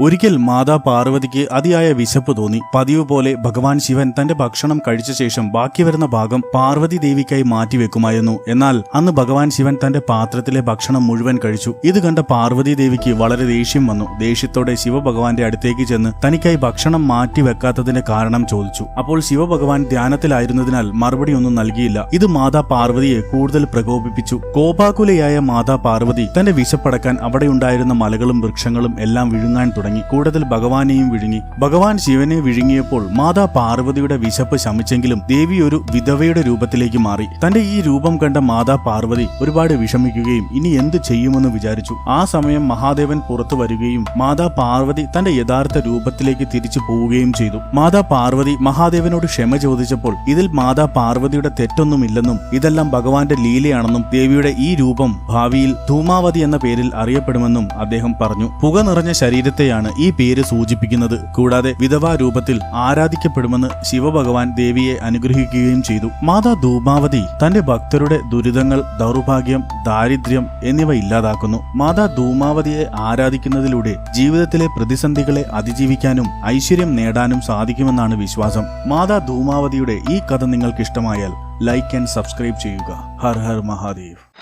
ഒരിക്കൽ മാതാ പാർവതിക്ക് അതിയായ വിശപ്പ് തോന്നി. പതിവ് പോലെ ഭഗവാൻ ശിവൻ തന്റെ ഭക്ഷണം കഴിച്ച ശേഷം ബാക്കി വരുന്ന ഭാഗം പാർവതി ദേവിക്കായി മാറ്റിവെക്കുമായിരുന്നു. എന്നാൽ അന്ന് ഭഗവാൻ ശിവൻ തന്റെ പാത്രത്തിലെ ഭക്ഷണം മുഴുവൻ കഴിച്ചു. ഇത് കണ്ട പാർവതി ദേവിക്ക് വളരെ ദേഷ്യം വന്നു. ദേഷ്യത്തോടെ ശിവഭഗവാന്റെ അടുത്തേക്ക് ചെന്ന് തനിക്കായി ഭക്ഷണം മാറ്റിവെക്കാത്തതിന്റെ കാരണം ചോദിച്ചു. അപ്പോൾ ശിവഭഗവാൻ ധ്യാനത്തിലായിരുന്നതിനാൽ മറുപടി ഒന്നും നൽകിയില്ല. ഇത് മാതാ പാർവതിയെ കൂടുതൽ പ്രകോപിപ്പിച്ചു. കോപാകുലയായ മാതാ പാർവതി തന്റെ വിശപ്പടക്കാൻ അവിടെയുണ്ടായിരുന്ന മലകളും വൃക്ഷങ്ങളും എല്ലാം വിഴുങ്ങാൻ തുടങ്ങി. കൂടുതൽ ഭഗവാനെയും വിഴുങ്ങി. ഭഗവാൻ ശിവനെ വിഴുങ്ങിയപ്പോൾ മാതാ പാർവതിയുടെ വിശപ്പ് ശമിച്ചെങ്കിലും ദേവി ഒരു വിധവയുടെ രൂപത്തിലേക്ക് മാറി. തന്റെ ഈ രൂപം കണ്ട മാതാ പാർവതി ഒരുപാട് വിഷമിക്കുകയും ഇനി എന്ത് ചെയ്യുമെന്ന് വിചാരിച്ചു. ആ സമയം മഹാദേവൻ പുറത്തു വരികയും മാതാ പാർവതി തന്റെ യഥാർത്ഥ രൂപത്തിലേക്ക് തിരിച്ചു പോവുകയും ചെയ്തു. മാതാ പാർവതി മഹാദേവനോട് ക്ഷമ ചോദിച്ചപ്പോൾ ഇതിൽ മാതാ പാർവതിയുടെ തെറ്റൊന്നുമില്ലെന്നും ഇതെല്ലാം ഭഗവാന്റെ ലീലയാണെന്നും ദേവിയുടെ ഈ രൂപം ഭാവിയിൽ ധൂമാവതി എന്ന പേരിൽ അറിയപ്പെടുമെന്നും അദ്ദേഹം പറഞ്ഞു. പുക നിറഞ്ഞ ശരീരത്തെയാണ് ഈ പേര് സൂചിപ്പിക്കുന്നത്. കൂടാതെ വിധവാ രൂപത്തിൽ ആരാധിക്കപ്പെടുമെന്ന് ശിവഭഗവാൻ ദേവിയെ അനുഗ്രഹിക്കുകയും ചെയ്തു. മാതാ ധൂമാവതി തന്റെ ഭക്തരുടെ ദുരിതങ്ങൾ, ദൗർഭാഗ്യം, ദാരിദ്ര്യം എന്നിവ ഇല്ലാതാക്കുന്നു. മാതാ ധൂമാവതിയെ ആരാധിക്കുന്നതിലൂടെ ജീവിതത്തിലെ പ്രതിസന്ധികളെ അതിജീവിക്കാനും ഐശ്വര്യം നേടാനും സാധിക്കുമെന്നാണ് വിശ്വാസം. മാതാ ധൂമാവതിയുടെ ഈ കഥ നിങ്ങൾക്ക് ഇഷ്ടമായാൽ ലൈക്ക് ആൻഡ് സബ്സ്ക്രൈബ് ചെയ്യുക. ഹർ ഹർ മഹാദേവ്.